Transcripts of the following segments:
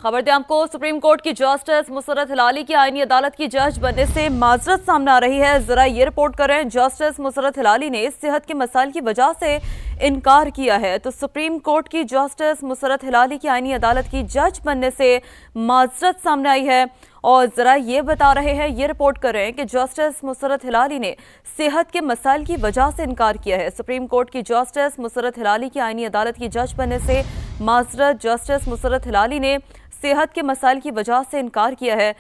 खबर दें आपको, सुप्रीम कोर्ट की जस्टिस मुसर्रत हिलाली की आईनी अदालत की जज बनने से माजरत सामने आ रही है। जरा ये रिपोर्ट कर रहे हैं, जस्टिस मुसर्रत हिलाली ने सेहत के मसाइल की वजह से इनकार किया है। तो सुप्रीम कोर्ट की जस्टिस मुसर्रत हिलाली की आईनी अदालत की जज बनने से माजरत सामने आई है और जरा ये बता रहे हैं, ये रिपोर्ट कर रहे हैं कि जस्टिस मुसर्रत हिलाली ने सेहत के मसाइल की वजह से इनकार किया है। सुप्रीम कोर्ट की जस्टिस मुसर्रत हिलाली की आईनी अदालत की जज बनने से माजरत, जस्टिस मुसर्रत हिलाली ने सेहत के मसाइल की वजह से इनकार किया है।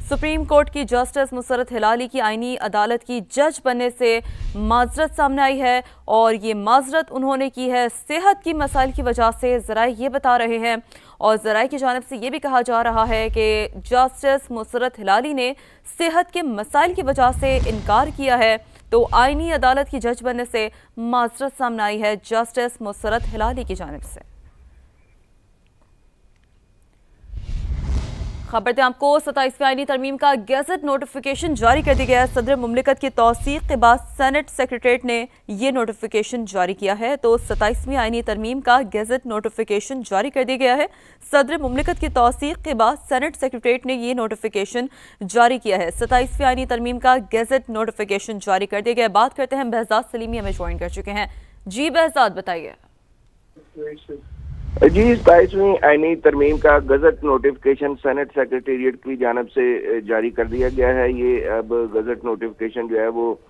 सुप्रीम कोर्ट की जस्टिस मुसर्रत हिलाली की आईनी अदालत की जज बनने से माजरत सामने आई है और ये माजरत उन्होंने की है सेहत की मसाइल की वजह से, ज़राए ये बता रहे हैं। और ज़राए की जानिब से ये भी कहा जा रहा है कि जस्टिस मुसर्रत हिलाली ने सेहत के मसाइल की वजह से इनकार किया है, तो आईनी अदालत की जज बनने से माजरत सामने आई है जस्टिस मुसर्रत हिलाली की जानिब से। खबर दें आपको, 27वीं आईनी तरमीम का गैजेट नोटिफिकेशन जारी कर दिया गया है। सदर मुमलिकत की तौसीक के बाद सेनेट सेक्रेटरीट ने यह नोटिफिकेशन जारी किया है। तो 27वीं आईनी तरमीम का गैजेट नोटिफिकेशन जारी कर दिया गया है। सदर मुमलिकत की तौसीक के बाद सेनेट सेक्रेटरीट ने यह नोटिफिकेशन जारी किया है। 27वीं आईनी तरमीम का गैजेट नोटिफिकेशन जारी कर दिया गया है। बात करते हैं, बहजाद सलीमी हमें ज्वाइन कर चुके हैं। जी बहजाद, बताइए। जी, 27वीं आईनी तरमीम का गजट नोटिफिकेशन सेनेट सेक्रेटेरिएट की जानब से जारी कर दिया गया है। ये अब गजट नोटिफिकेशन जो है वो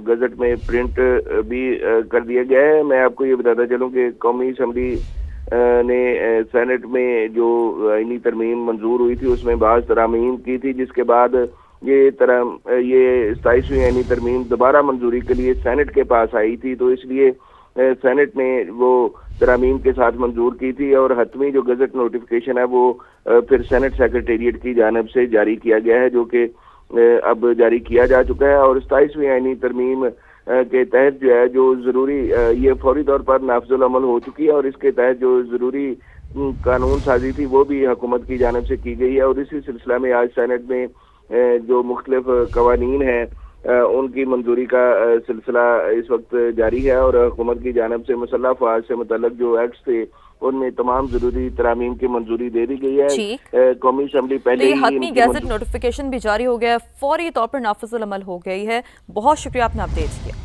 गजट में प्रिंट भी कर दिया गया है। मैं आपको ये बताता चलूँ कि कौमी असम्बली ने सेनेट में जो आईनी तरमीम मंजूर हुई थी उसमें बाज़ तरामीम की थी, जिसके बाद ये 27वीं आईनी तरमीम दोबारा मंजूरी के लिए सेनेट के पास आई थी। तो इसलिए सेनेट ने वो तरामीम के साथ मंजूर की थी और हतमी जो गजट नोटिफिकेशन है वो फिर सेनेट सेक्रेटेरिएट की जानब से जारी किया गया है, जो कि अब जारी किया जा चुका है। और 27वीं आईनी तरमीम के तहत जो है जो ज़रूरी ये फौरी तौर पर नाफिजुल अमल हो चुकी है और इसके तहत जो ज़रूरी कानून साजी थी वो भी हुकूमत की जानब से की गई है। और इसी सिलसिला में आज सेनेट में जो मुख्तलिफ कवानीन हैं उनकी मंजूरी का सिलसिला इस वक्त जारी है और हुकूमत की जानब से मुसल्लह अफवाज से मुतल्लक जो एक्ट्स थे उनमें तमाम जरूरी तरामीम की मंजूरी दे दी गई है। कौमी असम्बली पहले ही हतमी गैजेट नोटिफिकेशन भी जारी हो गया है, फौरी तौर पर नाफिजुल अमल हो गई है। बहुत शुक्रिया, आपने अपडेट किया।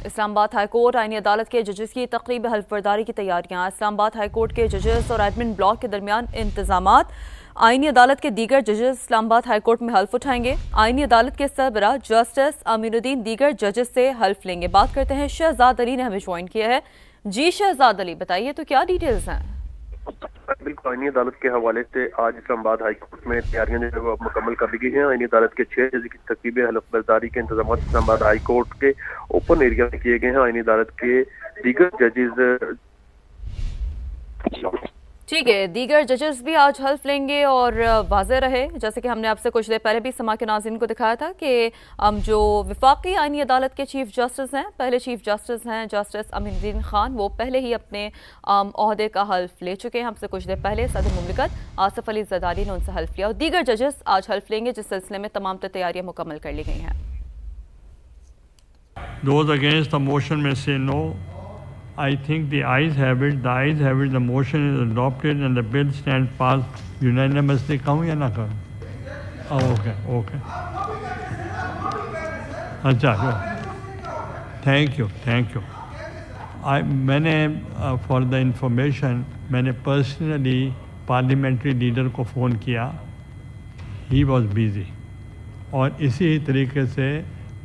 इस्लामाबाद हाईकोर्ट आईनी अदालत के जजेस की तकरीब हल्फ बर्दारी की तैयारियां। इस्लामाबाद हाईकोर्ट के जजेस और एडमिन ब्लॉक के दरमियान इंतजामात। आईनी अदालत के दीगर जजेस इस्लामाबाद हाईकोर्ट में हल्फ उठाएंगे। आईनी अदालत के सरबराह जस्टिस अमीनुद्दीन दीगर जजेस से हल्फ लेंगे। बात करते हैं, शहजाद अली ने हमें ज्वाइन किया है। जी शहजाद अली, बताइए तो क्या डिटेल्स हैं? बिल्कुल, आईनी अदालत के हवाले से आज इस्लामाबाद हाईकोर्ट में तैयारियां जो है वो मुकम्मल कर ली गई हैं। आईनी अदालत के 6 जज की तकरीब हल्फ बर्दारी के इंतजाम इस्लामाबाद हाईकोर्ट के ओपन एरिया में किए गए हैं। आईनी अदालत के दीगर जजेस ठीक है, दीगर जजेस भी आज हल्फ लेंगे और वाज़ेह रहे, जैसे कि हमने आपसे कुछ देर पहले भी समा के नाज़रीन को दिखाया था कि जो वफाकी आईनी अदालत के चीफ जस्टिस हैं, पहले चीफ जस्टिस हैं जस्टिस अमीनुद्दीन खान, वो पहले ही अपने ओहदे का हल्फ ले चुके हैं। हमसे कुछ देर पहले सदर मुमलिकत आसिफ अली जरदारी ने उनसे हल्फ लिया और दीगर जजेस आज हल्फ लेंगे, जिस सिलसिले में तमाम तैयारियाँ मुकम्मल कर ली गई हैं। Those against the motion may say no. I think the ayes have it. The ayes have it. The motion is adopted and the bill stands passed unanimously. कहूँ या ना कहूँ? Okay, okay. अच्छा, thank you. मैंने for the information मैंने personally parliamentary leader को phone किया. He was busy. और इसी तरीके से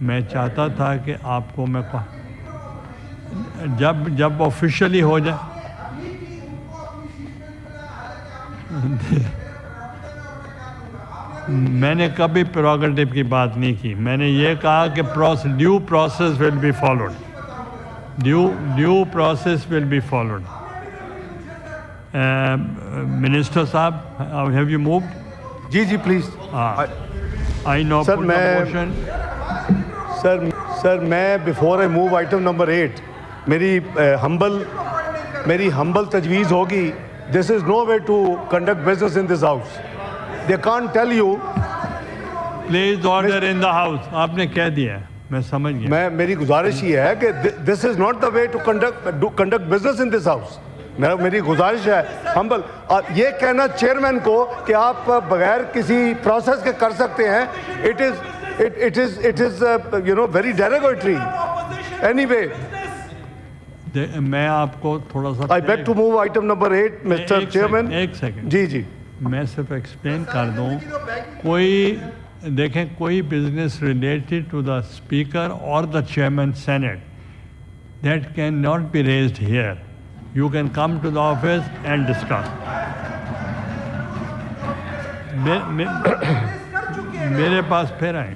मैं चाहता था कि आपको मैं जब ऑफिशियली हो जाए मैंने कभी प्रोगेटिव की बात नहीं की। मैंने ये कहा कि due process will be followed, due process will be followed. Minister साहब, हैव यू मूव्ड? जी please. I know sir, sir मैं before I move item number 8 मेरी हम्बल तजवीज़ होगी। This is no way to conduct business in this house. They can't tell you. Please order in the house. आपने कह दिया है, मैं समझ गया। मेरी गुजारिश ये है कि this is not the way to conduct business in this house. मेरी गुजारिश है हम्बल, ये कहना चेयरमैन को कि आप बगैर किसी प्रोसेस के कर सकते हैं, it is you know very derogatory anyway. मैं आपको थोड़ा सा I beg to move item number 8 mister chairman. एक सेकंड जी जी, मैं सिर्फ एक्सप्लेन कर दूं, कोई देखें कोई business related to the speaker और the chairman senate that cannot be raised here. You can come to the office and discuss. मेरे पास फिर आए।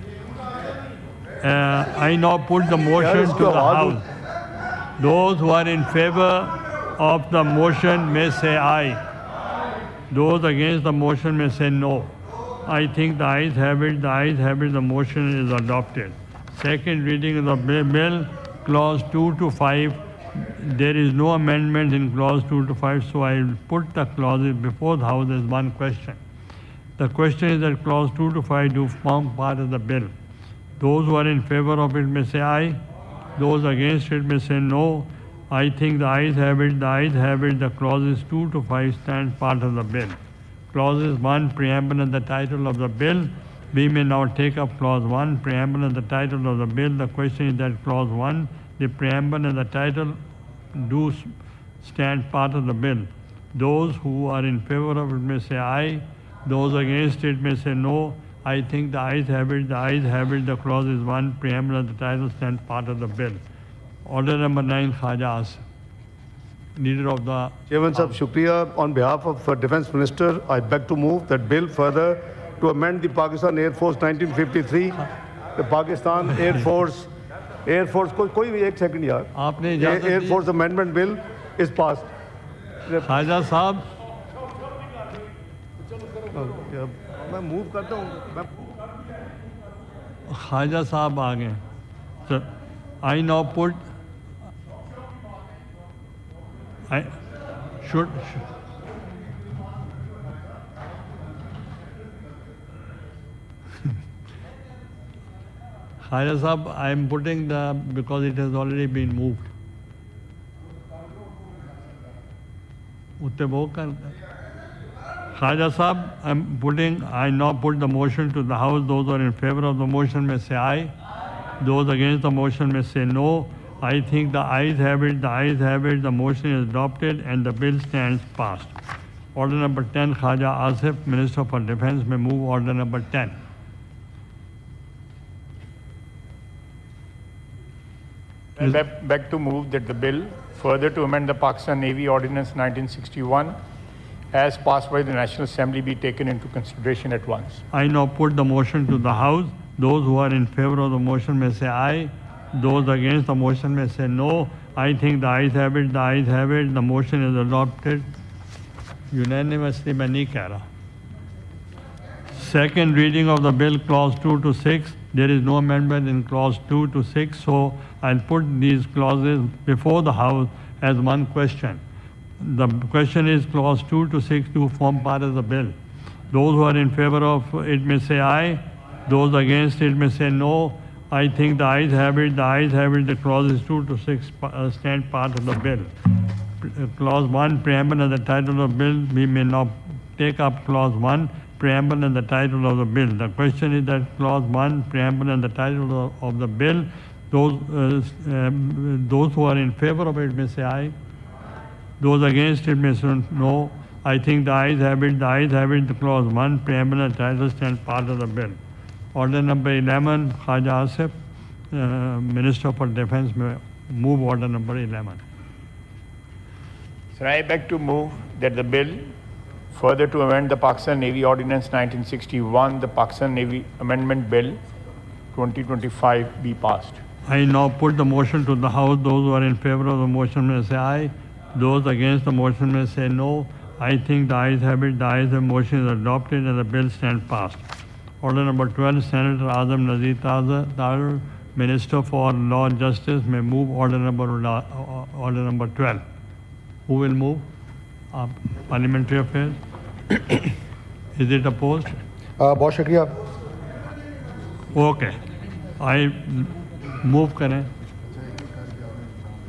I now put the motion to the House. Those who are in favor of the motion may say aye. Those against the motion may say no. I think the ayes have it. The ayes have it. The motion is adopted. Second reading of the bill. Clause 2 to 5, there is no amendment in clause 2 to 5, so I will put the clauses before the House as one question. The question is that clause 2 to 5 do form part of the bill. Those who are in favor of it may say aye. Those against it may say no. I think the ayes have it. The ayes have it. The clauses 2 to 5 stand part of the bill. Clauses 1, preamble and the title of the bill. We may now take up clause 1, preamble and the title of the bill. The question is that clause 1, the preamble and the title do stand part of the bill. Those who are in favor of it may say aye. Those against it may say no. I think the ayes have it. The ayes have it. The clause is 1, preamble and the title stand part of the bill. Order number 9, Khaja Asif, Leader of the Chairman Sahab, Shukriya. On behalf of Defence Minister, I beg to move that bill further to amend the Pakistan Air Force 1953, the Pakistan Air Force कोई भी एक second यार, आपने Air Force Amendment Bill is passed. Khwaja Sahab, मैं move करता हूँ. ख्वाजा साहब आ गए. Sir, I now put. I should. Khaja Sahab, I am putting the, because it has already been moved. Khaja Sahab, I now put the motion to the House. Those who are in favor of the motion may say aye. Those against the motion may say no. I think the ayes have it. The ayes have it. The motion is adopted and the bill stands passed. Order number 10, Khaja Asif, Minister for Defence, may move order number 10. I beg to move that the bill further to amend the Pakistan Navy Ordinance 1961 as passed by the National Assembly be taken into consideration at once. I now put the motion to the House. Those who are in favor of the motion may say aye. Those against the motion may say no. I think the ayes have it. The ayes have it. The motion is adopted unanimously. मैं नहीं कह रहा. Second reading of the bill, clause 2 to 6. There is no amendment in clause 2 to 6, so I'll put these clauses before the House as one question. The question is clause 2 to 6 do form part of the bill. Those who are in favor of it may say aye. Those against it may say no. I think the ayes have it. The ayes have it. The clauses 2 to 6 stand part of the bill. Clause 1, preamble and the title of the bill. We may now take up clause 1, preamble and the title of the bill. The question is that clause 1, preamble and the title of the bill. Those who are in favor of it may say aye. Those against it may say no. I think the ayes have it. The ayes have it. The clause 1, preamble and title stand part of the bill. Order number 11, Khaja Asif, Minister for Defence, may move order number 11. Sir, I beg to move that the bill further to amend the Pakistan Navy Ordinance 1961, the Pakistan Navy Amendment Bill 2025 be passed. I now put the motion to the House. Those who are in favor of the motion may say aye. Those against the motion may say no. I think the ayes have it. The ayes have motion is adopted and the bill stands passed. Order number 12, Senator Azam Nazir Tahir, Minister for Law and Justice, may move order number 12. Who will move? Parliamentary Affairs. Is it opposed? बहुत शुक्रिया. Okay. I move करें.